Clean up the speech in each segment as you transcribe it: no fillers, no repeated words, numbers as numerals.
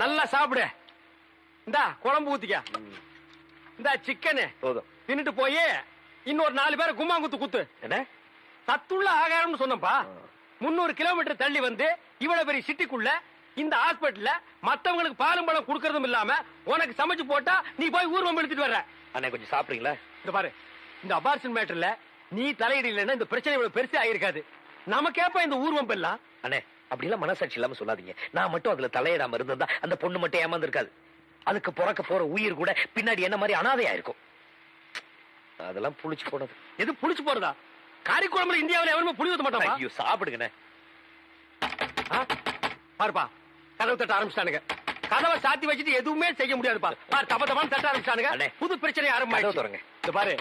நல்லா சாப்பிடு. இந்த குழம்பு ஊத்திக்க. இந்த சிக்கனு தின்னுட்டு போய் இன்னொரு 4 பேரை கும்மாங்குத்து குத்து. என்ன சத்துள்ள ஆகாரம்னு சொன்னப்பா. 300 கிலோமீட்டர் தள்ளி வந்து இவ்வளவு பெரிய சிட்டிக்குள்ள இந்த ஹாஸ்பிட்டல்ல மத்தவங்களுக்கு பாலும் பழம் குடுக்கறதும் இல்லாம உனக்கு சமைச்சு போட்டா நீ போய் ஊர்வம் எடுத்துட்டு வர்ற. அண்ணே கொஞ்சம் சாப்பிடுறீங்களா? இந்த பாரு, இந்த அபார்ஷன் மேட்டர்ல நீ தலையிடலைன்னா இந்த பிரச்சனை இவ்வளவு பெருசா ஆயிருக்காது. நமக்கேப்ப இந்த ஊர்வம் எல்லாம். அண்ணே அப்படி எல்லாம் மனசாட்சி இல்லாம சொல்லாதீங்க. நான் மட்டும் அதுல தலையிடாம இருந்திருந்தா அந்த பொண்ணு மட்டும் ஏமாந்து இருக்காது. அதுக்கு பிறக்க போற உயிர் கூட பின்னாடி என்ன மாதிரி அனாதையா இருக்கும். அதெல்லாம் புளிச்சு போனது. எது புளிச்சு போறதா? காரிக்குழம்புல இந்தியாவில் எவருமே புளி ஊத்த மாட்டாங்க. ஐயோ சாப்பிடுங்கண்ணே. பாருப்பா, கதவை தட்ட ஆரம்பிச்சிட்டானுங்க. கதவை சாத்தி வச்சுட்டு எதுவுமே செய்ய முடியாதுப்பா. பாரு, தப்ப தட்ட ஆரம்பிச்சிட்டானுங்க. புது பிரச்சனை ஆரம்பிச்சு. இந்த பாரு,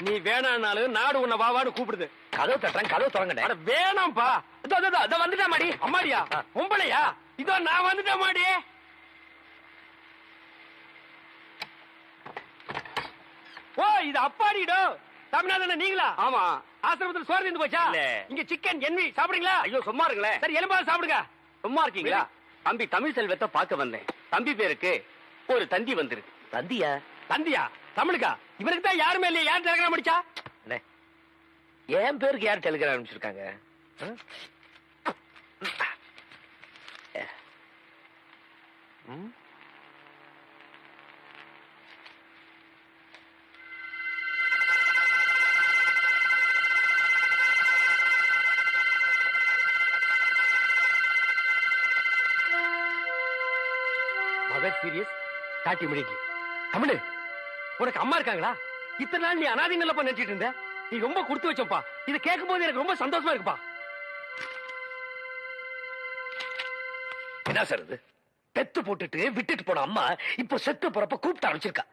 நீ வேணானாலும் நாடு உன்னை வாவான்னு கூப்பிடுது. கதவு தட்டுறேன், கதவு தொடங்க. வேணாம்ப்பா. இதோ வந்துட்டா மாடி. அம்மாடியா உம்பளையா? இதோ நான் வந்துட்டேன் மாடி. ஓ, இது அப்பாடிடோ. தமிழ்நாடு நீங்களா? ஆமா. ஆசிரமத்தில் சோறு இருந்து போச்சா? இங்க சிக்கன் என்வி சாப்பிடுறீங்களா? ஐயோ சும்மா இருங்களே. சரி, எலும்பாவது சாப்பிடுங்க. சும்மா இருக்கீங்களா? தம்பி தமிழ் செல்வத்தை பார்க்க வந்தேன். தம்பி பேருக்கு ஒரு தந்தி வந்திருக்கு. தந்தியா? தந்தியா? தமிழுக்கா? இவருக்கு தான் யாருமே இல்லையா? யார் டெலிகிராம் அடிச்சா? என் பேருக்கு யார் டெலிகிராம் அனுப்பிச்சிருக்காங்க? Serious start immediately. தமிழ், உனக்கு அம்மா இருக்காங்களா? இத்தனை நாள் நீ அனாதைங்களப்பா நினைச்சிட்டு இருந்த. நீ ரொம்ப கொடுத்து வச்சப்பா. இதை கேட்கும் போது எனக்கு ரொம்ப சந்தோஷமா இருக்குப்பா. என்ன சார் இது? பெத்து போட்டுட்டு விட்டுட்டு போன அம்மா இப்போ செத்து போறப்ப கூப்பிட்டு ஆரம்பிச்சிருக்கா.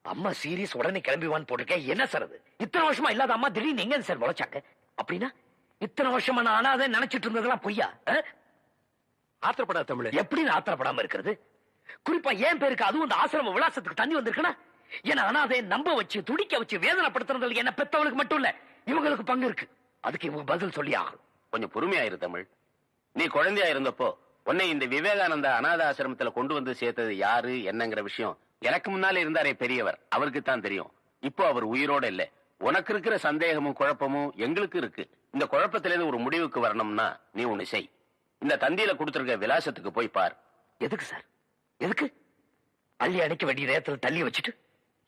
அம்மா சீரியஸ் உடனே கிளம்பிவான்னு போட்டிருக்கேன். என்ன சார் அது? இத்தனை வருஷமா இல்லாத அம்மா திடீர்னு எங்க சார் முளைச்சாங்க? அப்படின்னா இத்தனை வருஷமா நான் அனாதை நினைச்சிட்டு இருந்ததெல்லாம் பொய்யா? ஆத்திரப்படாத தமிழ். எப்படி ஆத்திரப்படாம இருக்கிறது? குறிப்பா என் பேருக்கு அதுவும் இந்த ஆசிரம விலாசத்துக்கு தண்ணி வந்திருக்குன்னா என்ன அனாதை நம்ப வச்சு துடிக்க வச்சு வேதனைப்படுத்துறதுல என்ன பெத்தவளுக்கு மட்டும் இல்ல இவங்களுக்கு பங்கு இருக்கு. அதுக்கு இவங்க பதில் சொல்லி ஆகணும். கொஞ்சம் பொறுமையாயிரு தமிழ். நீ குழந்தையா இருந்தப்போ உன்னை இந்த விவேகானந்தா அநாத ஆசிரமத்துல கொண்டு வந்து சேர்த்தது யாரு என்னங்கிற விஷயம் எனக்கு முன்னாலே இருந்தாரே பெரியவர், அவருக்கு தான் தெரியும். இப்போ அவர் உயிரோட இல்ல. உனக்கு இருக்கிற சந்தேகமும் குழப்பமும் எங்களுக்கு இருக்கு. இந்த குழப்பத்திலிருந்து ஒரு முடிவுக்கு வரணும்னா நீ ஒண்ணு செய். இந்த தந்தியில கொடுத்திருக்க விலாசத்துக்கு போய் பார். எதுக்கு சார்? எதுக்கு? அள்ளி அணைக்க வேண்டிய நேரத்தில் தள்ளி வச்சுட்டு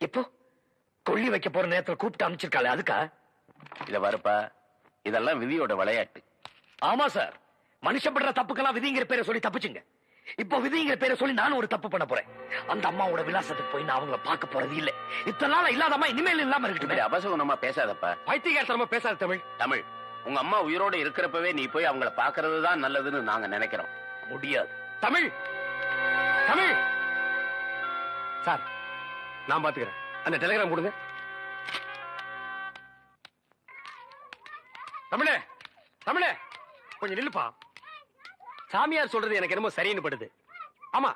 இப்போ கொள்ளி வைக்க போற நேரத்தில் கூப்பிட்டு அமைச்சிருக்காள். அதுக்கா? இத வரப்பா, இதெல்லாம் விதியோட விளையாட்டு. ஆமா சார், மனுஷன் பண்ற தப்புக்கெல்லாம் விதிங்கிற பேரை சொல்லி தப்பிச்சுங்க. இப்போ விதிங்கிற பேரை சொல்லி நானும் ஒரு தப்பு பண்ண போறேன். அந்த அம்மாவோட விலாசத்துக்கு போய் நான் அவங்கள பார்க்க போறது இல்ல. இத்தனை நாள் இல்லாத அம்மா இனிமேல் இல்லாம இருக்கட்டும். அபசகுணமா பேசாதப்பா. பைத்தியகாரத்தனமா பேசாத தமிழ். தமிழ், உங்க அம்மா உயிரோட இருக்கிறப்பவே நீ போய் அவங்கள பாக்குறது தான் நல்லதுன்னு நாங்க நினைக்கிறோம். முடியாது. தமிழ், தமிழ் சார், நான் பாத்துக்கிறேன். அந்த டெலிகிராம் கொடுங்க. தமிழே, தமிழே கொஞ்சம் நில்லுப்பா. சாமியார் சொல்றது எனக்கு என்னமோ சரின்னு படுது. ஆமா,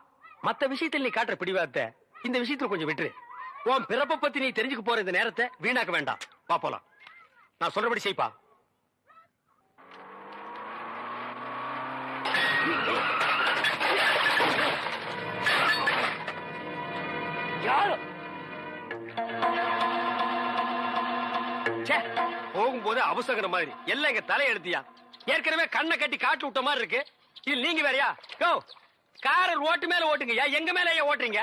மத்த விஷயத்தில் நீ காட்டுற பிடிவாதத்தை இந்த விஷயத்துல கொஞ்சம் விட்டுரு. உன் பிறப்பை பத்தி நீ தெரிஞ்சுக்க போற இந்த நேரத்தை வீணாக்க வேண்டாம். வா போலாம். நான் சொல்றபடி செய்ப்பா. போகும்போது அவசர மாதிரி எல்லாம் எங்க தலை எழுத்தியா. ஏற்கனவே கண்ணை கட்டி காட்டு விட்ட மாதிரி இருக்கு. இது நீங்க வேறையா? கோ காரர் ஓட்டு மேல ஓட்டுங்க. எங்க மேல ஓட்டுறீங்க?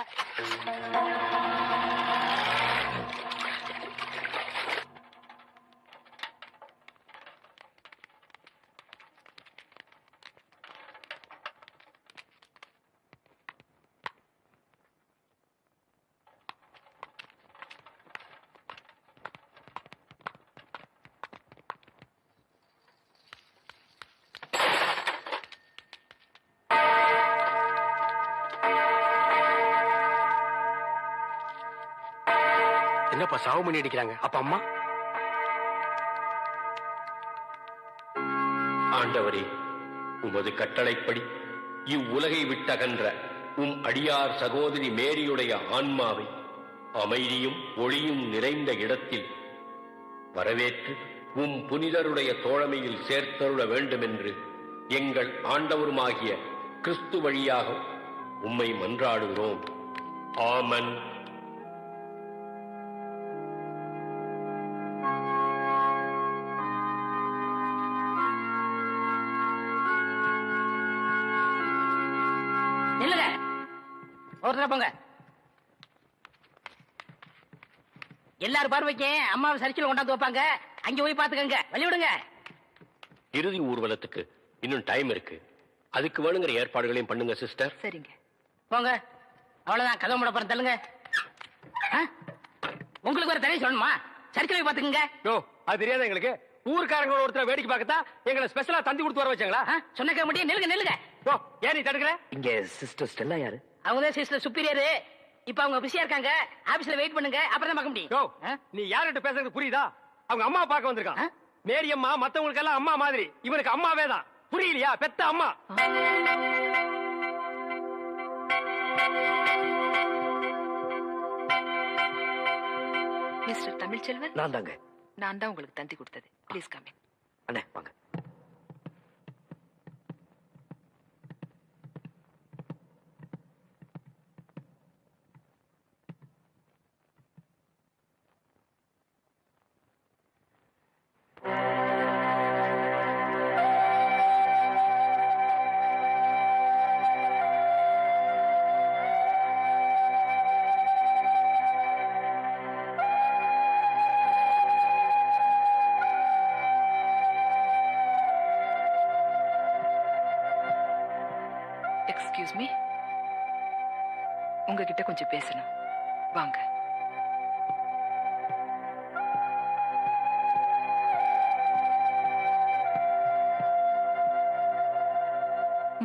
என்னப்பா சாவு பண்ணி அடிக்கிறாங்க? அப்ப அம்மா? ஆண்டவரே, உமது கட்டளைப்படி இவ்வுலகை விட்டகன்ற உம் அடியார் சகோதரி மேரியுடைய ஆன்மாவை அமைதியும் ஒளியும் நிறைந்த இடத்தில் வரவேற்று உம் புனிதருடைய தோழமையில் சேர்த்தருள வேண்டும் என்று எங்கள் ஆண்டவருமாகிய கிறிஸ்து வழியாக உம்மை மன்றாடுகிறோம். ஆமன். நில்லுங்க, ஒருத்தர போங்க. எல்லாரும் பார்வைக்கு அம்மாவை சரிச்சில கொண்டாந்து வைப்பாங்க, அங்க போய் பாத்துக்கங்க. வழி விடுங்க. இறுதி ஊர்வலத்துக்கு இன்னும் டைம் இருக்கு. அதுக்கு வேணுங்கிற ஏற்பாடுகளையும் பண்ணுங்க சிஸ்டர். சரிங்க, போங்க. அவ்வளவுதான், கதவு மூட போறேன். தள்ளுங்க. ஆ? உங்களுக்கு ஒரு தனி சொல்லணுமா? சரிச்சில போய் பாத்துக்கங்க. யோ, அது தெரியாத எங்களுக்கு. ஊர்க்காரங்களோட ஒருத்தர் வேடிக்கை பார்க்கத்தா எங்களை ஸ்பெஷலா தந்தி கொடுத்து வர வச்சாங்களா? சொன்ன கேட்க முடியும். நில்லுங்க நில்லுங்க. யோ, ஏன் நீ தடுக்கற? இங்க சிஸ்டர் ஸ்டெல்லா யாரு? அவங்க சிஸ்டர் சுப்பீரியர். இப்ப அவங்க பிஸியா இருக்காங்க. ஆபீஸ்ல வெயிட் பண்ணுங்க, அப்புறம் தான் பார்க்க முடியும். யோ, நீ யார்கிட்ட பேசுறது புரியுதா? அவங்க அம்மா பார்க்க வந்திருக்கான். மேரி அம்மா மத்தவங்களுக்கு எல்லாம் அம்மா மாதிரி, இவனுக்கு அம்மாவே தான். புரியலையா? பெத்த அம்மா. மிஸ்டர் தமிழ்ச்செல்வன், நான் தாங்க. நான் தான் உங்களுக்கு தந்தி கொடுத்தது. Please come in. அண்ணே வாங்க. எக்ஸ்கியூஸ் மீ, உங்ககிட்ட கொஞ்சம் பேசணும். வாங்க.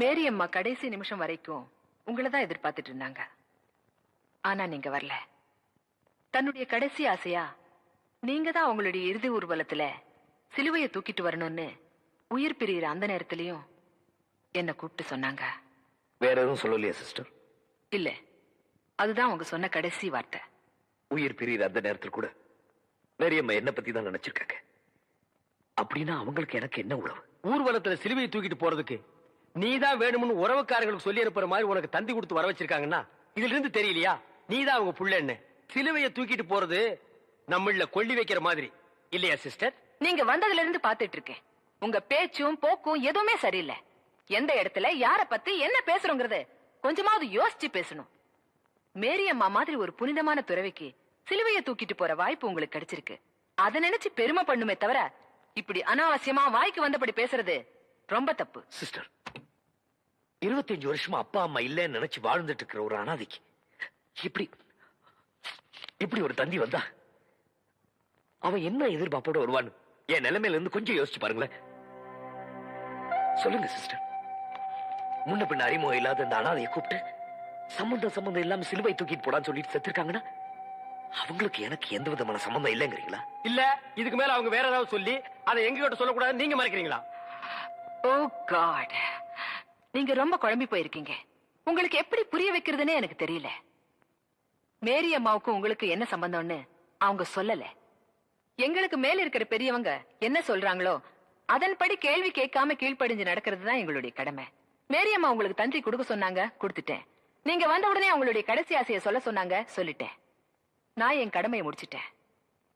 மேரி அம்மா கடைசி நிமிஷம் வரைக்கும் உங்களை தான் எதிர்பார்த்துட்டு இருந்தாங்க. ஆனா நீங்க வரல. தன்னுடைய கடைசி ஆசையா நீங்க தான் அவங்களுடைய இறுதி ஊர்வலத்துல சிலுவையை தூக்கிட்டு வரணும்னு உயிர் பிரியிற அந்த நேரத்திலையும் என்ன கூப்பிட்டு சொன்னாங்க. வேற எதுவும் சொல்லலையா சிஸ்டர்? இல்ல, அதுதான் அவங்க சொன்ன கடைசி வார்த்தை. உயிர் பிரியிற அந்த நேரத்தில் கூட மேரியம்மா என்ன பத்தி தான் நினைச்சிருக்காங்க. அப்படின்னா அவங்களுக்கு எனக்கு என்ன உறவு? ஊர்வலத்துல சிலுவையை தூக்கிட்டு போறதுக்கு நீதான் வேணும்னு உறவுக்காரங்களுக்கு சொல்லி அனுப்புற மாதிரி உனக்கு தந்தி கொடுத்து வர வச்சிருக்காங்கன்னா இதுல இருந்து தெரியலையா நீதான் அவங்க புள்ளன்னு? சிலுவையை தூக்கிட்டு போறது நம்மள கொள்ளி வைக்கிற மாதிரி இல்லையா சிஸ்டர்? நீங்க வந்ததுல இருந்து பாத்துட்டு இருக்கேன். உங்க பேச்சும் போக்கும் எதுவுமே சரியில்லை. எந்த இடத்துல யார பத்தி என்ன பேசுறோங்கிறது கொஞ்சமாவது யோசிச்சு பேசணும். மேரி அம்மா மாதிரி ஒரு புனிதமான துறவிக்கு சிலுவையை தூக்கிட்டு போற வாய்ப்பு உங்களுக்கு கிடைச்சிருக்கு. அதை நினைச்சு பெருமை பண்ணுமே தவிர இப்படி அனாவசியமா வாய்க்கு வந்தபடி பேசுறது ரொம்ப தப்பு. சிஸ்டர், 25 வருஷமா அப்பா அம்மா இல்லன்னு நினைச்சு வாழ்ந்துட்டு இருக்கிற ஒரு அனாதைக்கு இப்படி ஒரு தந்தி வந்தா அவன் என்ன எதிர்பார்ப்போட வருவான்னு என் நிலைமையில இருந்து கொஞ்சம் யோசிச்சு பாருங்களேன். சொல்லுங்க சிஸ்டர், முன்ன பின்ன அறிமுகம் இல்லாத இந்த அனாதையை கூப்பிட்டு சம்பந்தம் இல்லாம சிலுவை தூக்கிட்டு போடான்னு சொல்லிட்டு செத்துருக்காங்கன்னா அவங்களுக்கு எனக்கு எந்த விதமான சம்பந்தம் இல்லைங்கிறீங்களா? இல்ல இதுக்கு மேல அவங்க வேற ஏதாவது சொல்லி அதை எங்க கிட்ட சொல்லக்கூடாது நீங்க மறைக்கிறீங்களா? ஓ காட், நீங்க ரொம்ப குழம்பி போயிருக்கீங்க. உங்களுக்கு எப்படி புரிய வைக்கிறதுனே எனக்கு தெரியல. மேரி அம்மாவுக்கும் உங்களுக்கு என்ன சம்பந்தம்னு அவங்க சொல்லல. எங்களுக்கு மேல இருக்கிற பெரியவங்க என்ன சொல்றாங்களோ அதன்படி கேள்வி கேட்காம கீழ்ப்படிஞ்சு நடக்கிறது தான் எங்களுடைய கடமை. மேரி அம்மா உங்களுக்கு தந்தி கொடுக்க சொன்னாங்க, கொடுத்துட்டேன். நீங்க வந்த உடனே அவங்களுடைய கடைசி ஆசையை சொல்ல சொன்னாங்க, சொல்லிட்டேன். நான் என் கடமையை முடிச்சிட்டேன்.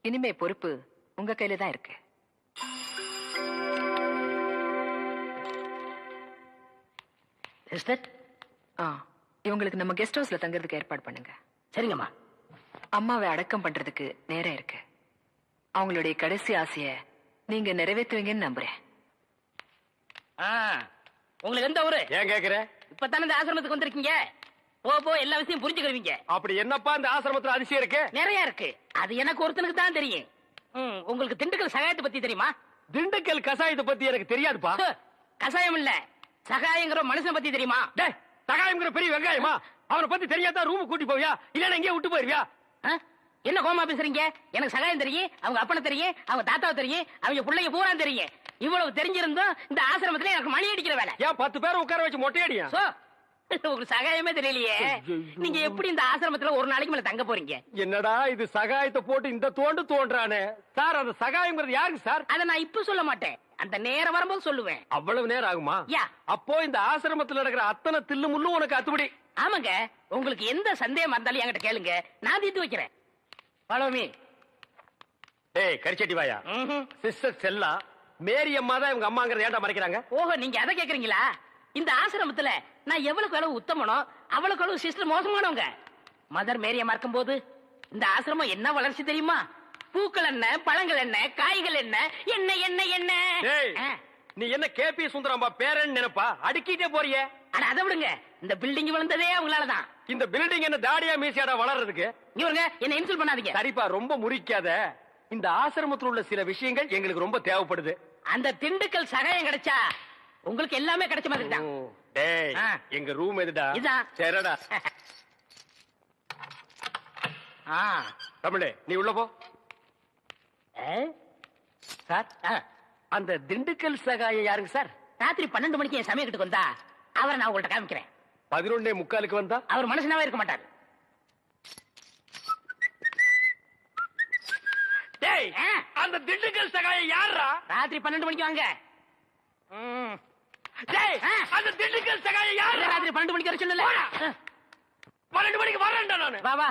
இனிமே பொறுப்பு உங்க கையில தான் இருக்கு. இவங்களுக்கு நம்ம கெஸ்ட் ஹவுஸ்ல தங்குறதுக்கு ஏற்பாடு பண்ணுங்க. சரிங்கம்மா. அம்மாவை அடக்கம் பண்றதுக்கு நேரம் இருக்கு. அவங்களுடைய கடைசி ஆசைய நீங்க நிறைவேற்றுவீங்கன்னு நம்புறேன். உங்களுக்கு எந்த ஊரு? ஏன் கேக்குற? இப்பதானே இந்த ஆசிரமத்துக்கு வந்திருக்கீங்க. போ எல்லா விஷயம் புரிஞ்சுக்கிறீங்க. அப்படி என்னப்பா இந்த ஆசிரமத்துல அதிசயம் இருக்கு? நிறைய இருக்கு. அது எனக்கு ஒருத்தனுக்கு தான் தெரியும். உங்களுக்கு திண்டுக்கல் சகாயத்தை பத்தி தெரியுமா? திண்டுக்கல் கசாயத்தை பத்தி எனக்கு தெரியாதுப்பா. கசாயம் இல்ல, சகாயங்கிற மனுஷனை பத்தி தெரியுமா? சகாயம்ங்கிற பெரிய வெங்காயமா? அவனை பத்தி தெரியாதா ரூம் கூட்டி போவியா இல்ல எங்கேயே விட்டு போயிருவியா? என்ன கோமா பேசுறீங்க? எனக்கு சகாயம் தெரியும், அவங்க அப்பனை தெரியும், அவங்க தாத்தாவை தெரியும், அவங்க பிள்ளைங்க பூரா தெரியும். இவ்வளவு தெரிஞ்சிருந்தோம் இந்த ஆசிரமத்துல எனக்கு மணி அடிக்கிற வேலை. ஏன் 10 பேரை உட்கார வச்சு மொட்டையடியா? உங்களுக்கு சகாயமே தெரியலையே. நீங்க எப்படி இந்த ஆசிரமத்துல ஒரு நாளைக்கு மேல தங்க போறீங்க? என்னடா இது சகாயத்தை போட்டு இந்த தோன்றானே சார். அந்த சகாயம்ங்கிறது யாருக்கு சார்? அதை நான் இப்ப சொல்ல மாட்டேன், அந்த நேரம் வரும்போது சொல்லுவேன். அவ்வளவு நேரம் ஆகுமா? யா. அப்போ இந்த ஆசிரமத்துல நடக்கிற அத்தனை தில்லு முள்ளும் உனக்கு அத்துபடி? ஆமாங்க, உங்களுக்கு எந்த சந்தேகம் இருந்தாலும் என்கிட்ட கேளுங்க, நான் தீர்த்து வைக்கிறேன். Follow me. டேய் கரிச்சட்டி வாயா, சிஸ்டர் செல்லா மேரி அம்மா தான் இவங்க அம்மாங்கறத ஏன்டா மறைக்கிறாங்க? ஓஹோ, நீங்க அதை கேக்குறீங்களா? இந்த ஆசிரமத்துல நான் எவ்வளவுக்கு அளவு உத்தமனோ அவ்வளவுக்கு அளவு சிஸ்டர் மோசமானவங்க. மதர் மேரி அம்மா இருக்கும்போது இந்த ஆசிரமம் என்ன வளர்ச்சி தெரியுமா? பூக்கள் என்ன, பழங்கள் என்ன, காய்கள் என்ன, என்ன என்ன என்ன. டேய், நீ என்ன கேபி சுந்தரம்பா பேரன் நினைப்பா? அடுக்கிட்டே போறியே. அட அதை விடுங்க, இந்த பில்டிங் விழுந்ததே அவங்களாலதான். இந்த பில்டிங் என்ன தாடியா மீசியாடா வளர்றதுக்கு? இவருங்க என்ன இன்சல்ட் பண்ணாதீங்க. சரிப்பா, ரொம்ப முறிக்காத. இந்த ஆசிரமத்தில் உள்ள சில விஷயங்கள் எங்களுக்கு ரொம்ப தேவைப்படுது. அந்த திண்டுக்கல் சகாயம் கிடைச்சா உங்களுக்கு எல்லாமே கிடைச்ச மாதிரி தான். டேய், எங்க ரூம் எதுடா? இதான். சரிடா. தமிழே, நீ உள்ள போ. சார், அந்த திண்டுக்கல் சகாயம் யாருங்க சார்? ராத்திரி 12 மணிக்கு என் சமயத்துக்கு வந்தா அவரை நான் உங்கள்ட்ட காமிக்கிறேன். 11:45 வந்தா அவர் மனுஷனாவே இருக்க மாட்டார். டேய், அந்த திண்டுக்கல் சகாயம் யாரா? ராத்திரி 12 மணிக்கு வாங்க. டேய், அந்த திண்டுக்கல் சகாயம் யாரா? ராத்திரி 12 மணிக்கு வர சொல்லல. 12 மணிக்கு வரேன்டா நானு. வா வா.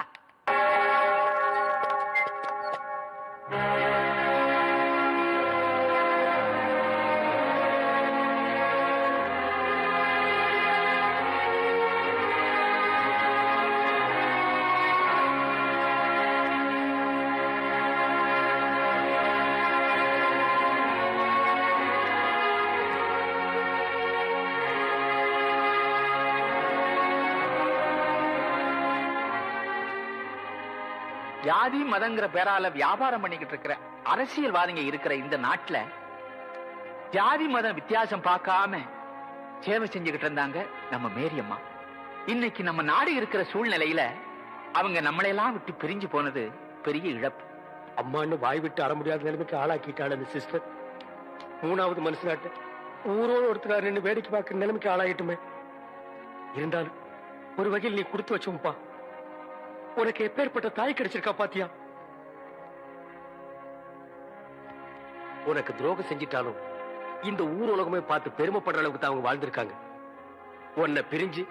ஜாதி மதங்கிற பேரால வியாபாரம் பண்ணிக்கிட்டு இருக்கிற அரசியல்வாதிங்க இருக்கிற இந்த நாட்டுல ஜாதி மதம் வித்தியாசம் பார்க்காம சேவை செஞ்சுக்கிட்டு இருந்தாங்க நம்ம மேரி அம்மா. இன்னைக்கு நம்ம நாடு இருக்கிற சூழ்நிலையில அவங்க நம்மளையெல்லாம் விட்டு பிரிஞ்சு போனது பெரிய இழப்பு. அம்மான்னு வாய் விட்டு அற முடியாத நிலைமைக்கு ஆளாக்கிட்டாள் அந்த சிஸ்டர். 3வது மனுஷனாட்ட ஊரோடு ஒருத்தர் நின்று வேடிக்கை பார்க்கிற நிலைமைக்கு ஆளாயிட்டுமே. இருந்தாலும் ஒரு வகையில் நீ கொடுத்து வச்சோம்பா. உனக்கு எப்பேற்பட்ட தாய் கிடைச்சிருக்கா பாத்தியா? உனக்கு துரோகம் செஞ்சிட்டாலும் இந்த ஊர் உலகமே பார்த்து பெருமைப்படுற அளவுக்கு தான் அவங்க வாழ்ந்திருக்காங்க. உன்னை பிரிஞ்சு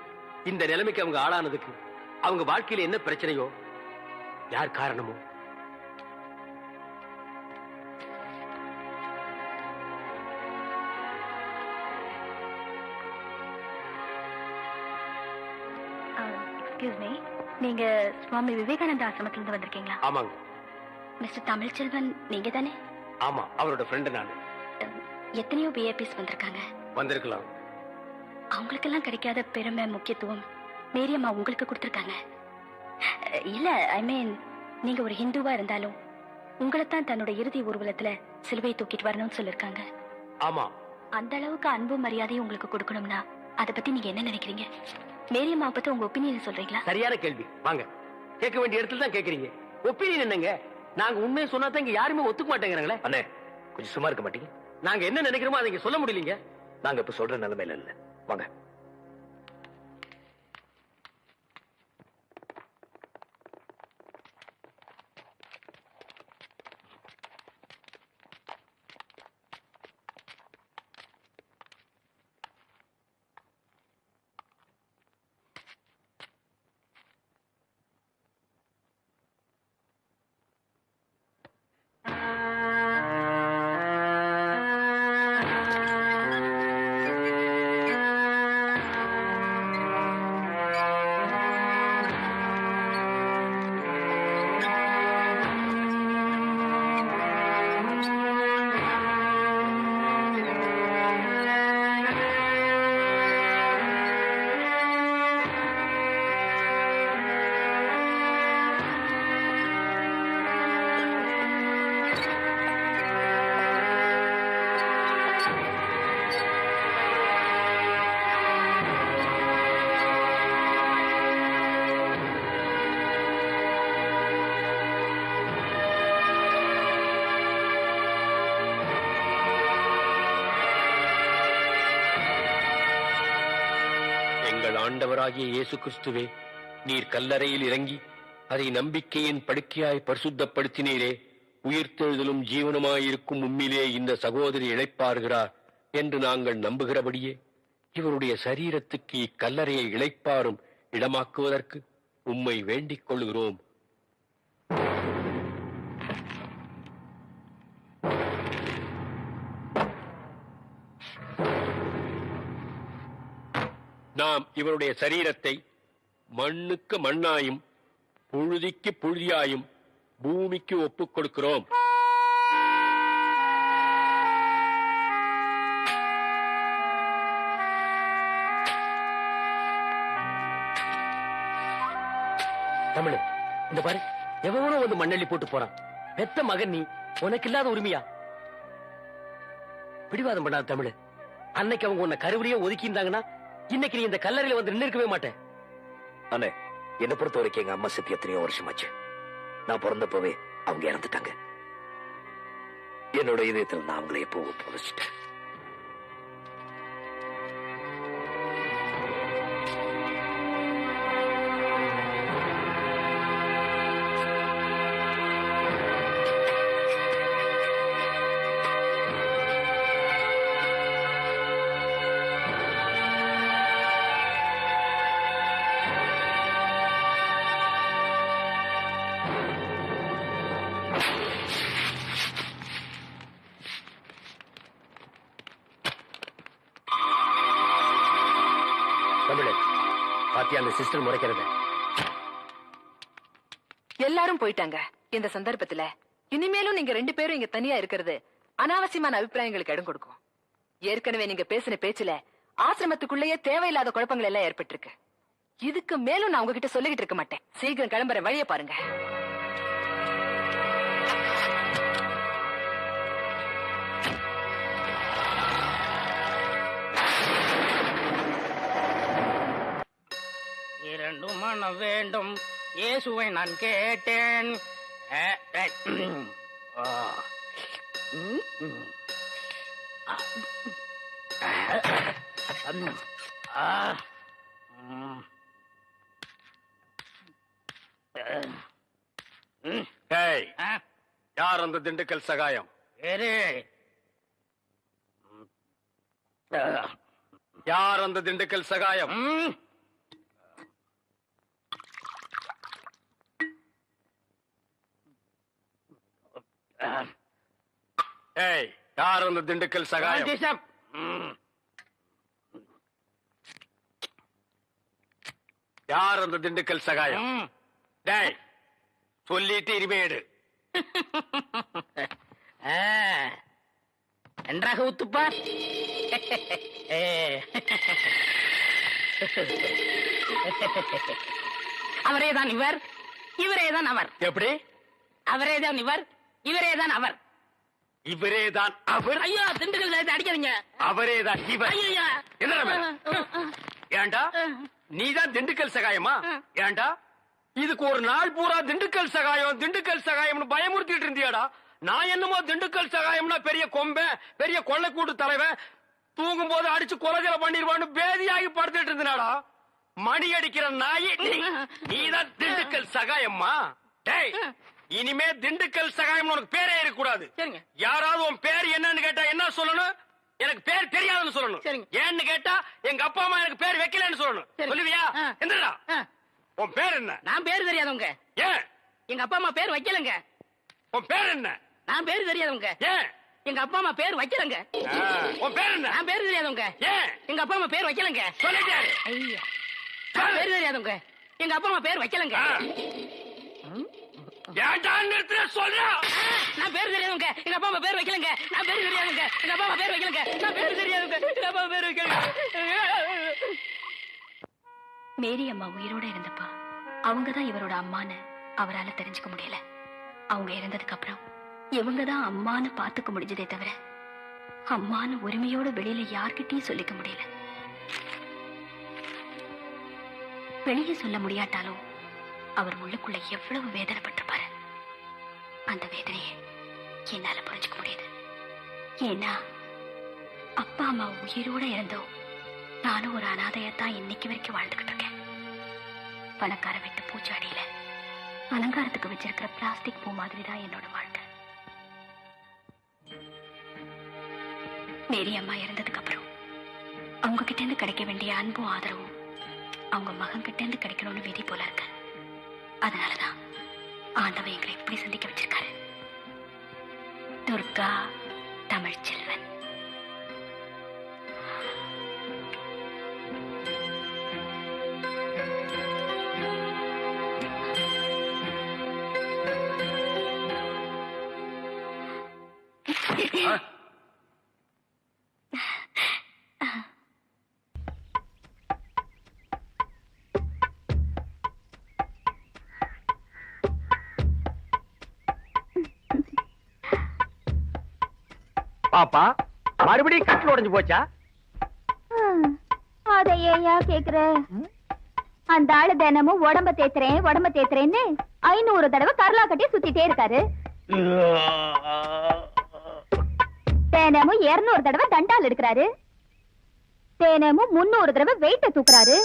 இந்த நிலைமைக்கு அவங்க ஆளானதுக்கு அவங்க வாழ்க்கையில என்ன பிரச்சனையோ, யார் காரணமோ, எக்ஸ்கியூஸ் மீ, நீங்க சுவாமி விவேகானந்த ஆசிரமத்துல இருந்து வந்திருக்கீங்களா? ஆமாங்க. மிஸ்டர் தமிழ்ச்செல்வன் நீங்க தானே? ஆமா, அவரோட ஃப்ரெண்டு நான். எத்தனையோ விஐபிஸ் வந்திருக்காங்க. வந்திருக்கலாம். அவங்களுக்கெல்லாம் கிடைக்காத பெருமை முக்கியத்துவம் மேரியம்மா உங்களுக்கு கொடுத்திருக்காங்க. இல்ல, ஐ மீன், நீங்க ஒரு ஹிந்துவா இருந்தாலும் உங்களைத்தான் தன்னோட இறுதி ஊர்வலத்துல சிலுவையை தூக்கிட்டு வரணும்னு சொல்லிருக்காங்க. ஆமா, அந்த அளவுக்கு அன்பு மரியாதையும் உங்களுக்கு கொடுக்கணும்னா அதை பத்தி நீங்க என்ன நினைக்கிறீங்க? மேரியம்மா பத்தி உங்க ஒப்பீனியன் சொல்றீங்களா? சரியான கேள்வி. வாங்க, கேட்க வேண்டிய இடத்துல தான் கேக்குறீங்க. ஒப்பீனியன் என்னங்க? நாங்க உண்மையை சொன்னா தான் இங்க யாருமே ஒத்துக்க மாட்டேங்கிறாங்களே. அண்ணே, கொஞ்சம் சும்மா இருக்க மாட்டீங்க? நாங்க என்ன நினைக்கிறோமோ அதை இங்க சொல்ல முடியலீங்க. நாங்க இப்ப சொல்ற நிலைமையில இல்ல. வாங்க. ஆண்டவராகிய இயேசு கிறிஸ்துவே, நீர் கல்லறையில் இறங்கி அதை நம்பிக்கையின் படுக்கையாய் பரிசுத்தப்படுத்தினீரே. உயிர்த்தெழுதலும் ஜீவனுமாயிருக்கும் உம்மிலே இந்த சகோதரி இளைப்பாறுகிறார் என்று நாங்கள் நம்புகிறபடியே இவருடைய சரீரத்துக்கு இக்கல்லறையை இளைப்பாறும் இடமாக்குவதற்கு உம்மை வேண்டிக் கொள்கிறோம். நாம் இவருடைய சரீரத்தை மண்ணுக்கு மண்ணாயும் புழுதிக்கு புழுதியாயும் பூமிக்கு ஒப்புக் கொடுக்கிறோம். தமிழ், இந்த பாரு, எவனோ வந்து மண்ணள்ளி போட்டு போறான். பெத்த மகன் நீ, உனக்கு இல்லாத உரிமையா? பிடிவாதம் பண்ணாத தமிழ். அன்னைக்கு அவங்க உன்னை கருவறையே ஒதுக்கி இருந்தாங்கன்னா இன்னைக்கு நீ இந்த கல்லறையில வந்து நின்று இருக்கவே மாட்டேன். அண்ணே, என்னை பொறுத்த வரைக்கும் எங்க அம்மா செத்து எத்தனையோ வருஷமாச்சு. நான் பிறந்தப்பவே அவங்க இறந்துட்டாங்க. என்னோட இதயத்தில் நான் அவங்களை எப்போ புதைச்சிட்டேன். தமிழ், பாத்தியா அந்த சிஸ்டர் முறைக்கிறத? எல்லாரும் போயிட்டாங்க. இந்த சந்தர்ப்பத்துல இனிமேலும் நீங்க 2 பேரும் இங்க தனியா இருக்கிறது அனாவசியமான அபிப்பிராயங்களுக்கு இடம் கொடுக்கும். ஏற்கனவே நீங்க பேசின பேச்சுல ஆசிரமத்துக்குள்ளேயே தேவையில்லாத குழப்பங்கள் எல்லாம் ஏற்பட்டிருக்கு. இதுக்கு மேலும் நான் உங்ககிட்ட சொல்லிக்கிட்டு இருக்க மாட்டேன். சீக்கிரம் கிளம்புற வழியை பாருங்க. இரண்டு மனம் வேண்டும், இயேசுவை நான் கேட்டேன். யார் அந்த திண்டுக்கல் சகாயம்? யார் அந்த திண்டுக்கல் சகாயம்? ஏய், யார் அந்த திண்டுக்கல் சகாயம்? யார் அந்த திண்டுக்கல் சகாயம்? டேய், சொல்லிட்டு இனிமேடு. நன்றாக ஊத்துப்பா. அவரேதான் இவர், இவரேதான் அவர். எப்படி? அவரேதான் இவர், இவரேதான் அவர். இவரேதான் அவர்? ஐயோ, திண்டுக்கல் சேர்த்து அடிக்காதீங்க. அவரேதான் இவர். ஐயா, ஏண்டா நீதான் திண்டுக்கல் சகாயமா? ஏண்டா இதுக்கு ஒரு நாள் பூரா திண்டுக்கல் சகாயம் திண்டுக்கல் சகாயம்னு பயமுறுத்திட்டு இருந்தியாடா? நான் என்னமோ திண்டுக்கல் சகாயம்னா பெரிய கொம்பன், பெரிய கொள்ளைக்கூட்டு தலைவன், தூங்கும் போது அடிச்சு கொலைகளை பண்ணிடுவான்னு பேதியாகி படுத்துட்டு இருந்தாடா. மணி அடிக்கிற நாய் நீதான் திண்டுக்கல் சகாயம்மா? டேய், இனிமே திண்டுக்கல் சகாயம் உனக்கு பேரே இருக்கக்கூடாது. யாராவது உன் பேர் என்னன்னு கேட்டா என்ன சொல்லணும்? எனக்கு பேர் தெரியாதுன்னு சொல்லணும். ஏன்னு கேட்டா எங்க அப்பா அம்மா எனக்கு பேர் வைக்கலன்னு சொல்லணும். சொல்லுவியா? என்னடா உன் பேர் என்ன? நான் பேர் தெரியாதவங்க. ஏன்? எங்க அப்பா அம்மா பேர் வைக்கலங்க. உன் பேர் என்ன? நான் பேர் தெரியாதவங்க. ஏன்? எங்க அப்பா அம்மா பேர் வைக்கலங்க. உன் பேர் என்ன? நான் பேர் தெரியாதவங்க. ஏன்? எங்க அப்பா அம்மா பேர் வைக்கலங்க. சொல்லிட்டாரு. ஐயா, நான் பேர் தெரியாதவங்க. எங்க அப்பா அம்மா பேர் வைக்கலங்க. ஏன்டா நிறுத்துற சொல்றா? நான் பேர் தெரியாதவங்க. எங்க அப்பா அம்மா பேர் வைக்கலங்க. நான் பேர் தெரியாதவங்க. எங்க அப்பா அம்மா பேர் வைக்கலங்க. நான் பேர் தெரியாதவங்க. எங்க அப்பா அம்மா பேர் வைக்கலங்க. மேரி அம்மா உயிரோட இருந்தப்பா அவங்கதான் இவரோட அம்மான்னு அவரால தெரிஞ்சுக்க முடியல. அவங்க இறந்ததுக்கு அப்புறம் இவங்கதான் அம்மான்னு பாத்துக்க முடிஞ்சதே தவிர அம்மான்னு உரிமையோட வெளியில யார்கிட்டயும் சொல்லிக்க முடியல. வெளியே சொல்ல முடியாட்டாலும் அவர் உள்ளுக்குள்ள எவ்வளவு வேதனைப்பட்டிருப்பாரு. அந்த வேதனையை என்னால புரிஞ்சுக்க முடியுது. ஏன்னா அப்பா அம்மா உயிரோட இருந்தோம் நானும் ஒரு அனாதையத்தான் இன்னைக்கு வரைக்கும் வாழ்ந்துகிட்டு இருக்கேன். பணக்கார வீட்டு பூச்சாடியில அலங்காரத்துக்கு வச்சிருக்கிற பிளாஸ்டிக் பூ மாதிரி தான் என்னோட வாழ்க்கை. மேரி அம்மா இறந்ததுக்கு அப்புறம் அவங்க கிட்ட இருந்து கிடைக்க வேண்டிய அன்பும் ஆதரவும் அவங்க மகன் கிட்ட இருந்து கிடைக்கணும்னு விதி போல இருக்கு. அதனாலதான் ஆண்டவன் எங்களை இப்படி சந்திக்க வச்சிருக்காரு. துர்கா தமிழ்ச்செல்வன். பாப்பா மறுபடியும் கட்டில் உடைஞ்சு போச்சா? அத ஏயா கேக்குற? அந்த ஆளு தினமும் உடம்ப தேத்துறேன்னு 500 தடவை கரலா கட்டி சுத்திட்டே இருக்காரு. தினமும் 200 தடவை தண்டால் எடுக்கிறாரு. தினமும் 300 தடவை வெயிட்ட தூக்குறாரு.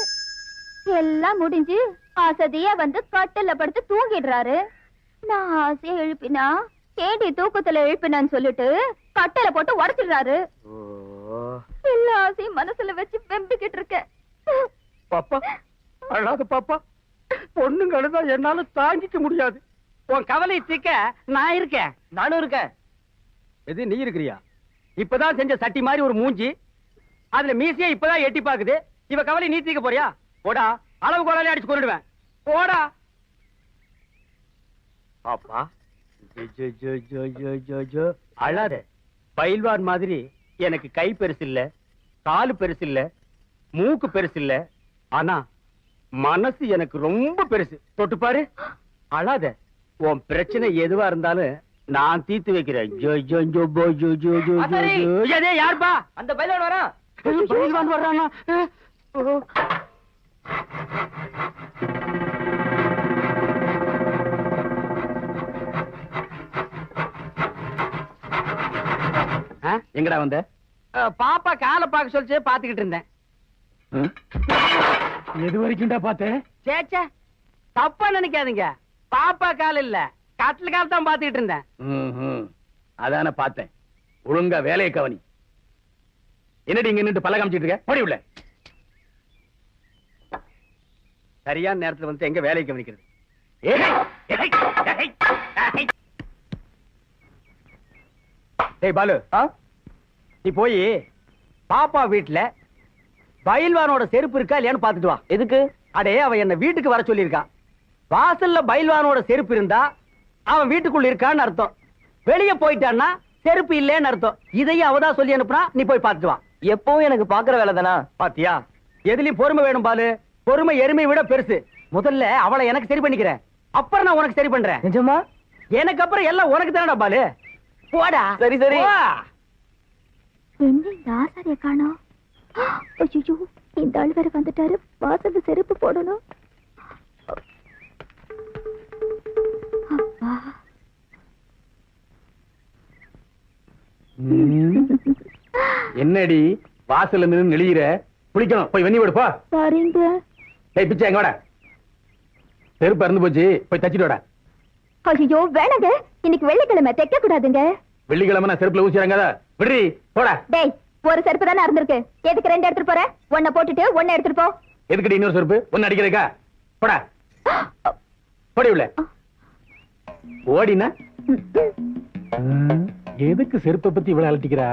எல்லாம் முடிஞ்சு அசதியா வந்து கட்டில படுத்து தூங்கிடுறாரு. நான் ஆசையா எழுப்பினா ஏண்டி தூக்கத்துல எழுப்பினான்னு சொல்லிட்டு கட்டில போட்டு உடைச்சிடுறாரு. எல்லா ஆசையும் மனசுல வச்சு வெம்பிக்கிட்டு இருக்க. பாப்பா அழாத பாப்பா, பொண்ணுங்க அழுதா என்னால தாங்கிக்க முடியாது. உன் கவலை தீக்க நான் இருக்கேன். நானும் இருக்கேன். எது நீ இருக்கிறியா? இப்பதான் செஞ்ச சட்டி மாதிரி ஒரு மூஞ்சி, அதுல மீசியா இப்பதான் எட்டி பாக்குது. இவ கவலை நீ தீக்க போறியா? போடா, அளவு கோலாலே அடிச்சு கொண்டுடுவேன். போடா பாப்பா. அழாத. பயில்வான் மாதிரி எனக்கு கை பெருசு இல்ல, காலு பெருசு இல்ல, மூக்கு பெருசு இல்ல, ஆனா மனசு எனக்கு ரொம்ப பெருசு. தொட்டு பாரு. அழாத. உன் பிரச்சனை எதுவா இருந்தாலும் நான் தீர்த்து வைக்கிறேன். யாருப்பா அந்த பயில்வான் வரா? பயில்வான் வர்றானா? எங்கடா வந்த? பாப்பா காலை பார்க்க சொல்லிச்சு, பாத்துக்கிட்டு இருந்தேன். எது வரைக்கும்டா பார்த்தேன்? சேச்சே, தப்பா நினைக்காதீங்க. பாப்பா கால் இல்ல, கட்டில கால் தான் பாத்துக்கிட்டு இருந்தேன். அதான பார்த்தேன். ஒழுங்கா வேலையை கவனி. என்னடி இங்க நின்று பல்ல காமிச்சிட்டு இருக்க? போடி உள்ள. சரியான நேரத்துல வந்து எங்க வேலையை கவனிக்கிறது? டேய் பாலு, நீ போய் பாப்பா வீட்டுல பயில்வானோட செருப்பு இருக்கா இல்லையான்னு பாத்துட்டு வா. எதுக்கு? அடே, அவன் என்ன வீட்டுக்கு வர சொல்லியிருக்கான். வாசல்ல பயில்வானோட செருப்பு இருந்தா அவன் வீட்டுக்குள்ள இருக்கான்னு அர்த்தம். வெளியே போயிட்டான்னா செருப்பு இல்லேன்னு அர்த்தம். இதையும் அவதான் சொல்லி அனுப்புனா, நீ போய் பாத்துட்டு வா. எப்பவும் எனக்கு பாக்குற வேலை தானா? பாத்தியா, எதுலயும் பொறுமை வேணும் பாலு. பொறுமை எருமை விட பெருசு. முதல்ல அவளை எனக்கு சரி பண்ணிக்கிறேன், அப்புறம் நான் உனக்கு சரி பண்றேன். நிஜமா? எனக்கு அப்புறம் எல்லாம் உனக்கு தானடா பாலு. போடா. சரி சரி. என்ன இந்த ஆசாரிய காணோம்? ஐயோ, இந்த ஆள் வேற வந்துட்டாரு. வாசல்ல செருப்பு போடணும். அப்பா. என்னடி வாசல்ல நின்னு நெளியிற? குளிக்கணும், போய் வெண்ணி விடுப்பா. சரிங்க. டேய் பிச்சை, எங்க வாடா. செருப்பு அறுந்து போச்சு, போய் தச்சிட்டு வாடா. ஐயோ வேணாங்க, இன்னைக்கு வெள்ளிக்கிழமை தைக்க கூடாதுங்க. வெள்ளிக்கிழமை நான் செருப்புல ஊசிறாங்க. விடுறி, போடா. டேய், ஒரு செருப்பு தானே இருந்திருக்கு, எதுக்கு 2 எடுத்துட்டு போற? ஒன்ன போட்டுட்டு ஒன்ன எடுத்துட்டு போ. எதுக்கடி இன்னொரு செருப்பு? ஒன்னு அடிக்கிறதுக்கா? போடா. போடி உள்ள. ஓடினா எதுக்கு செருப்பை பத்தி இவ்வளவு அலட்டிக்கிறா?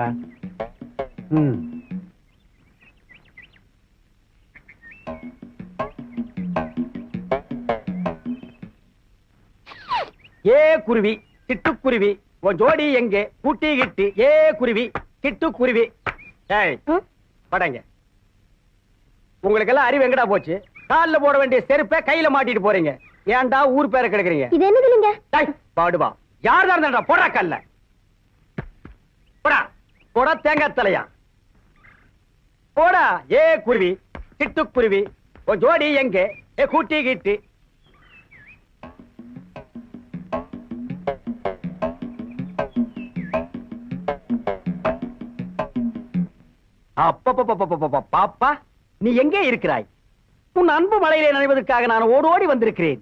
ஏ குருவி, சிட்டுக்குருவி, உன் ஜோடி எங்கே? கூட்டி கிட்டி. ஏ குருவி, சிட்டுக்குருவி. ஏய், படங்க. உங்களுக்கு எல்லாம் அறிவு எங்கடா போச்சு? கால்ல போட வேண்டிய செருப்பை கையில மாட்டிட்டு போறீங்க. ஏன்டா ஊர் பேரை கிடக்குறீங்க? இது என்னது இல்லைங்க? டேய் பாடுவா, யார் தான் இருந்தா போடா கல்ல. போடா போடா தேங்காய் தலையா. போடா. ஏ குருவி, சிட்டுக்குருவி, உன் ஜோடி எங்கே? ஏ கூட்டி கிட்டி. பாப்பா, நீ எங்கே இருக்கிறாய்? உன் அன்பு மலையிலே நனைவதற்காக நான் ஓடோடி வந்திருக்கிறேன்.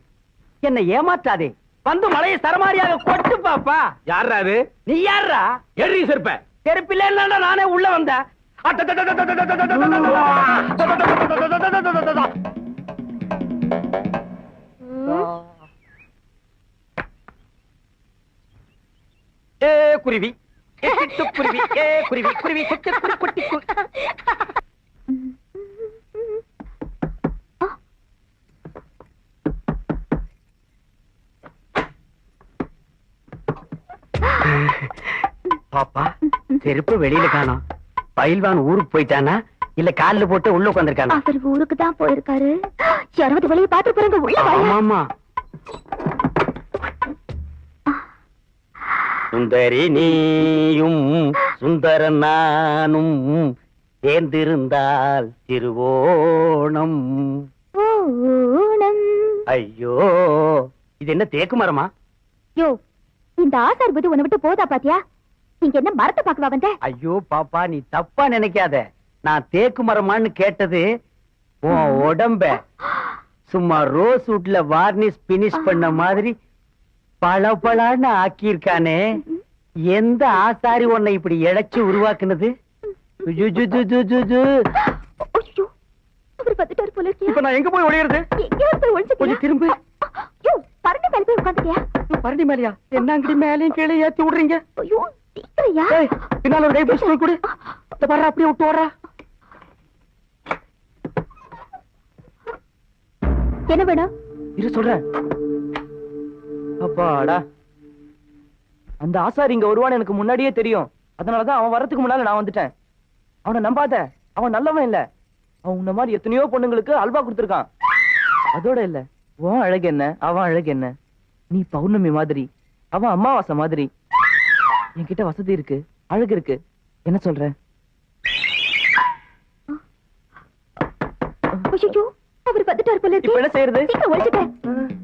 என்னை ஏமாற்றாதே. வந்து மலையை சரமாரியாக கொட்டு பாப்பா. யாரா அது? நீ யாரா? எரி செருப்ப. செருப்பில்ல நானே உள்ள வந்தேன். குருவி குருவி குருவி குருவி குட்டி பாப்பா செருப்பு வெளியில காணோம். பயில்வான் ஊருக்கு போயிட்டானா இல்ல கால்ல போட்டு உள்ள உட்காந்துருக்கானா? அவர் ஊருக்கு தான் போயிருக்காரு. யாராவது வெளியே பாத்து போறாங்க. உள்ள வாங்க. ஆமா சுந்தரி நீயும் சுந்தர நானும் சேர்ந்திருந்தால் திருவோணம். ஓணம். ஐயோ இது என்ன தேக்கு மரமா? யோ, இந்த ஆசார் புது உன்னை விட்டு போதா பாத்தியா? இங்க என்ன மரத்தை பாக்கவா வந்த? ஐயோ பாப்பா நீ தப்பா நினைக்காத. நான் தேக்கு மரமான்னு கேட்டது உன் உடம்ப சும்மா ரோஸ் வுட்ல வார்னிஷ் பினிஷ் பண்ண மாதிரி பளபளன்னு ஆக்கியிருக்கானே. எந்த ஆசாரி உன்னை இப்படி இழைச்சு உருவாக்குனது? ஐயோ, அவர் வந்துட்டாரு போல இருக்கியா? இப்ப நான் எங்க போய் ஒளியறது? எங்கேயாவது போய் ஒளிஞ்சுக்கிறியா? கொஞ்சம் திரும்பு. யோ, பரண்டி மேல போய் உட்காந்துட்டியா? பரண்டி மேலையா? என்ன அங்கடி மேலையும் கீழே ஏத்தி விடுறீங்க? ஐயோ, சீக்கிரையா? பின்னால ஒரு கை பிடிச்சு கொடு. வர்ற அப்படியே விட்டு வர்றா. என்ன வேணும்? இரு சொல்றேன். அப்பாடா, அந்த ஆசாரி இங்க வருவான்னு எனக்கு முன்னாடியே தெரியும். அதனாலதான் அவன் வர்றதுக்கு முன்னால நான் வந்துட்டேன். அவனை நம்பாத, அவன் நல்லவன் இல்ல. அவன் உன்ன மாதிரி எத்தனையோ பொண்ணுங்களுக்கு அல்வா கொடுத்திருக்கான். அதோட இல்ல, உன் அழகு என்ன அவன் அழகு என்ன? நீ பௌர்ணமி மாதிரி, அவன் அமாவாசை மாதிரி. என்கிட்ட வசதி இருக்கு, அழகு இருக்கு. என்ன சொல்ற? ஐயோ, அவர் வந்துட்டாரு போல இருக்கு. இப்ப என்ன செய்யறது? சீக்கிரம் ஒளிச்சுக்க.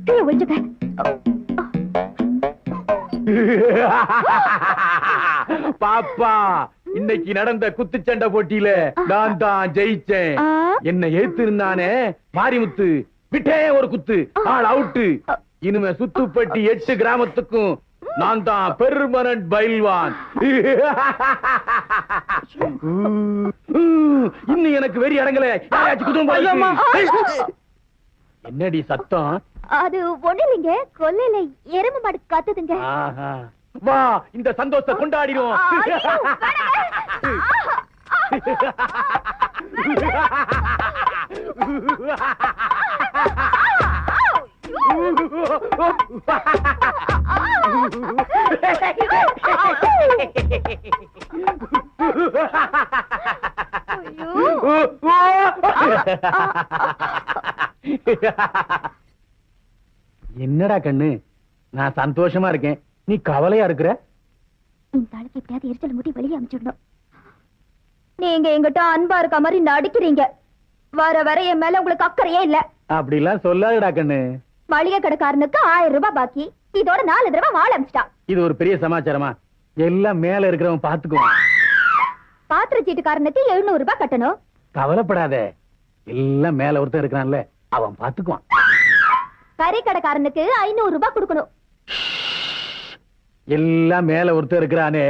கீழே ஒளிச்சுக்க. பாப்பா, இன்னைக்கு நடந்த குத்துச்சண்டை போட்டியில நான் தான் ஜெயிச்சேன். என்ன ஏத்துனானே மாரிமுத்து, விட்டே ஒரு குத்து, ஆள் அவுட்டு. இனிமே சுத்துப்பட்டி 8 கிராமத்துக்கும் நான் தான் பெர்மனன்ட் பயில்வான். இன்னும் எனக்கு வெறி அடங்கல. என்னடி சத்தம்? அது ஒண்ணு இல்லைங்க, கொல்லையில எருமை மாடு கத்துதுங்க. வா, இந்த சந்தோஷத்தை கொண்டாடிடுவோம். என்னடா கண்ணு, நான் சந்தோஷமா இருக்கேன், நீ கவலையா இருக்கிற? இந்த ஆளுக்கு எப்படியாவது எரிச்சல் முடி வெளியே அனுப்பிச்சிடணும். நீங்க எங்கிட்ட அன்பா இருக்க மாதிரி நடிக்கிறீங்க. வர வர என் மேல உங்களுக்கு அக்கறையே இல்ல. அப்படிலாம் சொல்லாதடா கண்ணு. மளிகை கடைக்காரனுக்கு 1000 ரூபாய் பாக்கி, இதோட 4 தடவை வாழ அமிச்சிட்டான். இது ஒரு பெரிய சமாச்சாரமா? எல்லாம் மேல இருக்கிறவன் பாத்துக்குவான். பாத்திர சீட்டுக்காரனுக்கு 700 ரூபாய் கட்டணும். கவலைப்படாத, எல்லாம் மேல ஒருத்தன் இருக்கிறான்ல, அவன் பாத்துக்குவான். கறி கடைக்காரனுக்கு 500 ரூபாய் கொடுக்கணும். எல்லாம் மேல ஒருத்தன் இருக்கிறானே,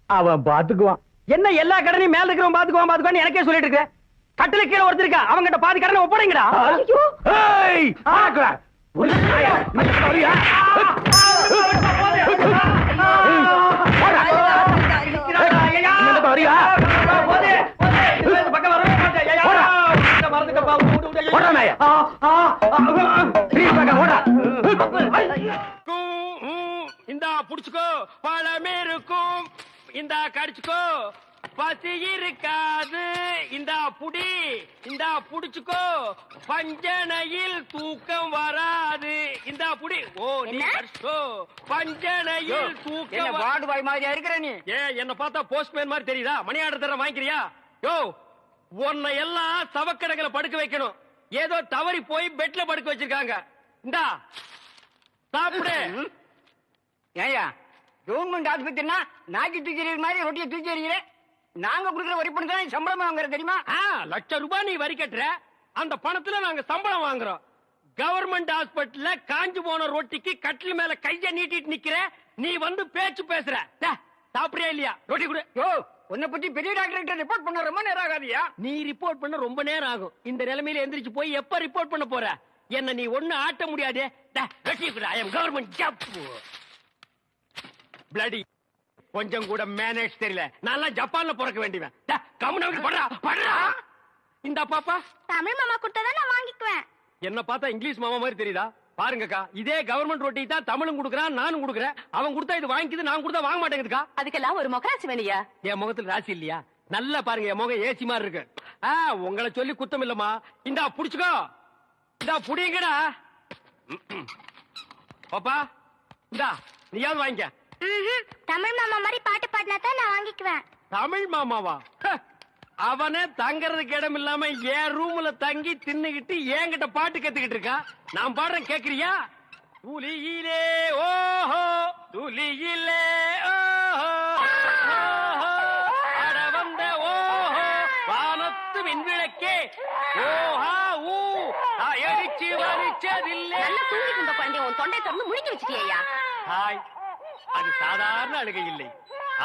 அவன் பாத்துக்குவான். என்ன எல்லா கடனையும் மேல இருக்கிறவன் பாத்துக்குவான் எனக்கே சொல்லிட்டு இருக்க? கட்டில கீழே ஒருத்தர் இருக்கா, அவங்கிட்ட பாதி கடனை ஒப்படைங்கடா. ஏய், ஆக்குடா. ஒரு நாயா, இந்த வரியா? இந்த வரியா? ஓடா நாயா. இந்தா புடிச்சுக்கோ, பழம் இருக்கும். இந்தா கடிச்சுக்கோ, பசி இருக்காது. இந்தா புடி, இந்தா புடிச்சுக்கோ, பஞ்சனையில் தூக்கம் வராது. இந்தா புடி. ஓ, நீ கடிச்சுக்கோ, பஞ்சனையில் தூக்கம். வார்டு பாய் மாதிரியா இருக்கிற நீ? என்ன பார்த்தா போஸ்ட்மேன் மாதிரி தெரியுதா? மணி ஆர்டர் தர வாங்கிக்கிறியா? யோ, உன்னை எல்லாம் சவக்கடங்களை படுக்க வைக்கணும். ஏதோ தவறி போய் பெட்ல படுக்க வச்சிருக்காங்க. இந்தா சாப்பிடு. ஏயா, கவர்மெண்ட் ஆஸ்பத்திரினா நாக்கி தூக்கி எறிகிற மாதிரி ரொட்டியை தூக்கி எறிகிற. நாங்க கொடுக்குற வரி பணம் தான் சம்பளம் வாங்குற தெரியுமா? ₹1,00,000 நீ வரி கட்டுற, அந்த பணத்துல நாங்க சம்பளம் வாங்குறோம். கவர்மெண்ட் ஹாஸ்பிட்டல்ல காஞ்சு போன ரொட்டிக்கு கட்டில் மேல கைய நீட்டிட்டு நிக்கிற, நீ வந்து பேச்சு பேசுற. சாப்பிடுறியா இல்லையா? ரொட்டி கொடு. யோ, உன்னை பத்தி பெரிய டாக்டர் ரிப்போர்ட் பண்ண ரொம்ப நேரம் ஆகாதியா? நீ ரிப்போர்ட் பண்ண ரொம்ப நேரம் ஆகும். இந்த நிலைமையில எந்திரிச்சு போய் எப்ப ரிப்போர்ட் பண்ண போற? என்ன நீ ஒண்ணு ஆட்ட முடியாது. I am government job. Bloody கொஞ்சம் கூட மேனேஜ் தெரியல. நான் ஜப்பான்ல பிறக்க வேண்டியவன். கம்முனு படுறா படுறா. இந்த பாப்பா தமிழ் மாமா கொடுத்தா நான் வாங்கிக்குவேன். என்ன பார்த்தா இங்கிலீஷ் மாமா மாதிரி தெரியுதா? பாருங்கக்கா, இதே கவர்மெண்ட் ரொட்டி தான் தமிழும் கொடுக்குறான், நானும் கொடுக்குறேன். அவன் கொடுத்தா இது வாங்கிக்குது, நான் கொடுத்தா வாங்க மாட்டேங்குதுக்கா. அதுக்கெல்லாம் ஒரு முகராசி வேணியா? என் முகத்துல ராசி இல்லையா? நல்லா பாருங்க, என் முகம் ஏசி மாதிரி இருக்கு. உங்களை சொல்லி குத்தம் இல்லம்மா. இந்தா புடிச்சுக்கோ, இந்தா புடிங்கடா. பாப்பா இந்தா நீயாவது வாங்கிக்க. தமிழ் மாமா மாதிரி பாட்டு பாடினா தான் நான் வாங்கிக்குவேன். தமிழ் மாமாவா? அவனே தங்கறதுக்கு இடம் இல்லாம என் ரூம்ல தங்கி தின்னுகிட்டு என்கிட்ட பாட்டு கத்துக்கிட்டு இருக்கான். நான் பாடுறேன், கேக்குறியா? துளியிலே ஓஹோ துளியிலே ஓஹோ அட வந்த ஓஹோ வானத்து விண்விளக்கே ஓஹா ஊ அடிச்சு வரிச்சதில்லை. நல்லா தூங்கிட்டு இருந்த குழந்தைய உன் தொண்டை திறந்து முழுங்கி வச்சிட்டியா? ஹாய், அது சாதாரண அழுகை இல்லை,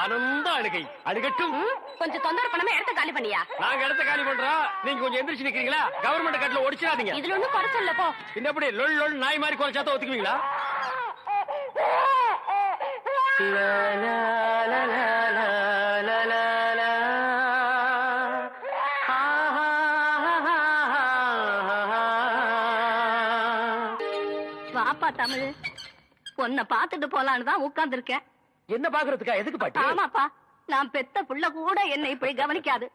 ஆனந்த அழுகை. அழுகட்டும். கொஞ்சம் தொந்தரவு பண்ணாம இடத்த காலி பண்ணியா? நாங்க இடத்த காலி பண்றோம், நீங்க கொஞ்சம் எந்திரிச்சு நிக்கிறீங்களா? கவர்மெண்ட் கட்டல ஒடிச்சிடாதீங்க. இதுல ஒண்ணும் குறை சொல்ல போ. இந்த எப்படி லொல் லொல் நாய் மாதிரி குறைச்சாத்த ஒத்துக்குவீங்களா? வாப்பா தமிழ், உன்னை பாத்துட்டு போலான்னு தான் உட்கார்ந்து இருக்கேன். என்ன பாக்குறதுக்கா? எதுக்கு பாட்டி? ஆமாப்பா, நான் பெத்த புள்ள கூட என்னை இப்படி கவனிக்காது.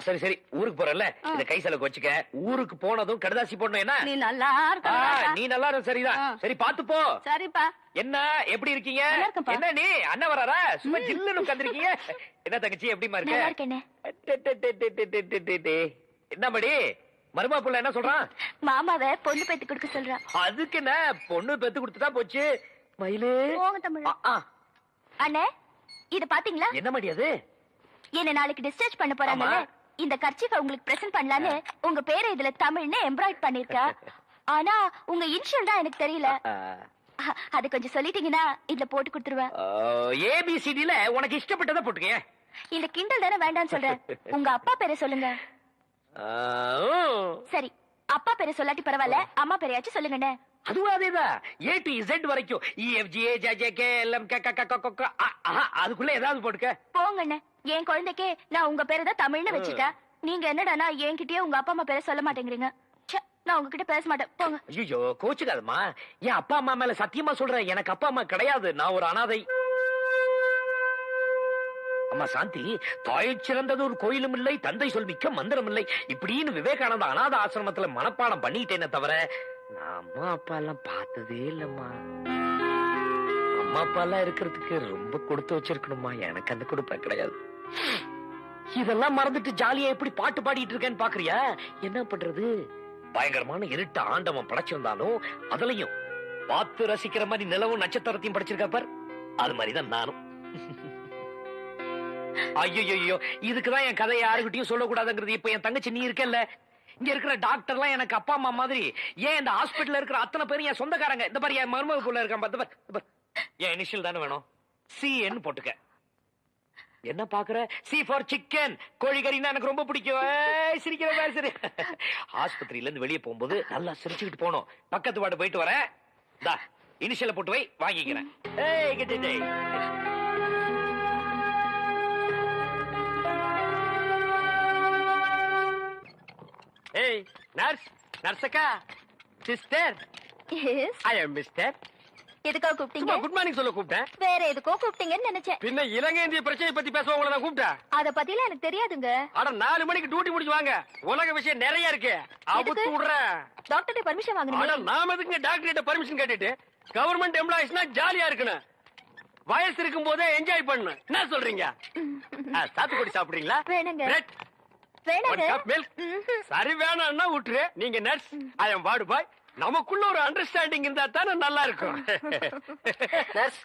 சரி சரி, ஊருக்கு போறல, இந்த கை செலவுக்கு வச்சுக்க. ஊருக்கு போனதும் கடுதாசி போடணும். என்ன நீ நல்லா இருக்க. நீ நல்லா இரு. சரிதான். சரி பாத்து போ. சரிப்பா. என்ன எப்படி இருக்கீங்க? நல்லா இருக்கேன்ப்பா. என்ன நீ அண்ணன் வராரா? சும்மா ஜில்லுன்னு உட்கார்ந்திருக்கீங்க. என்ன தங்கச்சி எப்படிமா நல்லா இருக்க? இருக்கேனே. என்ன படி மருமா புள்ள என்ன சொல்றான்? மாமாவை பொண்ணு பெத்து கொடுக்க சொல்றான். அதுக்கு என்ன, பொண்ணு பெத்து கொடுத்துட்டா போச்சு. மயிலு போங்க தமிழ். அண்ணே, இத பாத்தீங்களா? என்ன மடி அது? என்ன நாளைக்கு டிஸ்சார்ஜ் பண்ண போறாங்கல்ல, இந்த கர்ச்சீஃபை உங்களுக்கு பிரசன்ட் பண்ணலான்னு உங்க பேரை இதுல தமிழ்னு எம்ப்ராய்ட் பண்ணிருக்கா. ஆனா உங்க இனிஷியல் தான் எனக்கு தெரியல. அது கொஞ்சம் சொல்லிட்டீங்கன்னா இதுல போட்டு கொடுத்துருவேன். ஏபிசிடில உனக்கு இஷ்டப்பட்டதை போட்டுக்க. இந்த கிண்டல் தானே வேண்டாம்னு சொல்றேன். உங்க அப்பா பேரை சொல்லுங்க. சரி, அப்பா பேரை சொல்லாட்டி பரவாயில்ல, அம்மா பேரையாச்சும் சொல்லுங்கண்ணே. அதுவும் அதேதான், A to Z வரைக்கும். அதுக்குள்ள ஏதாவது போட்டுக்க. போங்கண்ணே, என் குழந்தைக்கே நான் உங்க பேரை தான் தமிழ்னு வச்சிருக்கேன். நீங்க என்னடானா என்கிட்டயே உங்க அப்பா அம்மா பேரை சொல்ல மாட்டேங்கிறீங்க. நான் உங்ககிட்ட பேச மாட்டேன், போங்க. ஐயோ கோச்சுக்காதம்மா, என் அப்பா அம்மா மேல சத்தியமா சொல்றேன், எனக்கு அப்பா அம்மா கிடையாது. நான் ஒரு அனாதை. அம்மா சாந்தி, தாய் சிறந்தது ஒரு கோயிலும் இல்லை, தந்தை சொல்மிக்க மந்திரம் இல்லை, இப்படின்னு விவேகானந்த அநாத ஆசிரமத்துல மனப்பாடம் பண்ணிட்டேனே தவிர நான் அம்மா அப்பா எல்லாம் பார்த்ததே இல்லம்மா. அம்மா அப்பா எல்லாம் இருக்கிறதுக்கு ரொம்ப கொடுத்து வச்சிருக்கணுமா, எனக்கு அந்த கொடுப்ப கிடையாது. இதெல்லாம் மறந்துட்டு ஜாலியா எப்படி பாட்டு பாடிட்டு இருக்கேன்னு பாக்குறியா? என்ன பண்றது, பயங்கரமான இருட்ட ஆண்டவன் படைச்சிருந்தாலும் அதுலயும் பார்த்து ரசிக்கிற மாதிரி நிலவும் நட்சத்திரத்தையும் படைச்சிருக்கா பார், அது மாதிரிதான் நானும். ஐயோ, இதுக்குதான் என் கதையை யாருக்கிட்டையும் சொல்லக்கூடாதுங்கிறது. இப்ப என் தங்கச்சி நீ இருக்கல, இங்க இருக்கிற டாக்டர் எல்லாம் எனக்கு அப்பா அம்மா மாதிரி. ஏன் இந்த ஹாஸ்பிட்டல்ல இருக்கிற அத்தனை பேரும் என் சொந்தக்காரங்க. இந்த பாரு என் மருமக புள்ள இருக்கான், என் இனிஷியல் தானே வேணும், CN போட்டுக்க. என்ன பாக்குற? C for சிக்கன், கோழிக்கறின்னா எனக்கு ரொம்ப பிடிக்கும். சிரிக்கிற மாதிரி சரி. ஆஸ்பத்திரியில இருந்து வெளியே போகும்போது நல்லா சிரிச்சுக்கிட்டு போனோம். பக்கத்து வார்டு போயிட்டு வரேன், இனிஷியல போட்டு வை, வாங்கிக்கிறேன். ஏய் நர்ஸ், நர்ஸக்கா, சிஸ்டர். எஸ், ஐ அம் மிஸ்டர். எதுக்கோ கூப்பிட்டீங்க? குட் மார்னிங் சொல்ல கூப்பிட்டேன். வேற எதுக்கோ கூப்பிட்டீங்கன்னு நினைச்சேன். பின்ன இலங்கை இந்திய பிரச்சனை பத்தி பேச உங்களை நான் கூப்பிட்டேன். அத பத்திலாம் எனக்கு தெரியாதுங்க. அட 4 மணிக்கு டியூட்டி முடிச்சு வாங்க, உலக விஷயம் நிறைய இருக்கு. அவுத்து விடுறேன். டாக்டர்ட்ட பர்மிஷன் அட வாங்கணும். நாம எதுக்கு டாக்டர் கிட்ட பர்மிஷன் கேட்டுட்டு? கவர்மெண்ட் எம்ப்ளாயிஸ்னா ஜாலியா இருக்கணும், வயசு இருக்கும் போதே என்ஜாய் பண்ணணும். என்ன சொல்றீங்க? சாத்துக்குடி சாப்பிடுறீங்களா? வேணுங்க. பிரெட், வேணுங்க. ஒரு கப் மில்க். சரி வேணாம்னா விட்டுரு. நீங்க நர்ஸ், ஐ அம் வார்டு பாய். நமக்குள்ள ஒரு அண்டர்ஸ்டாண்டிங் இருந்தா தானே நல்லா இருக்கும். நர்ஸ்,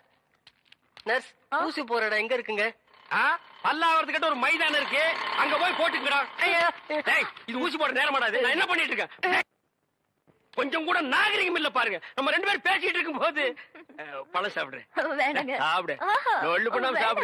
நர்ஸ், ஊசி போற இடம் எங்க இருக்குங்க? பல்லாவரத்துக்கிட்ட ஒரு மைதானம் இருக்கு, அங்க போய் போட்டுக்கிறா. இது ஊசி போட நேரம் மாடாது. நான் என்ன பண்ணிட்டு இருக்கேன்? கொஞ்சம் கூட நாகரிகம் இல்ல பாருங்க. நம்ம 2 பேரும் பேசிட்டு இருக்கும் போது பழம் சாப்பிடுறேன். வேணுங்க. சாப்பிடு, பண்ணாம சாப்பிடு.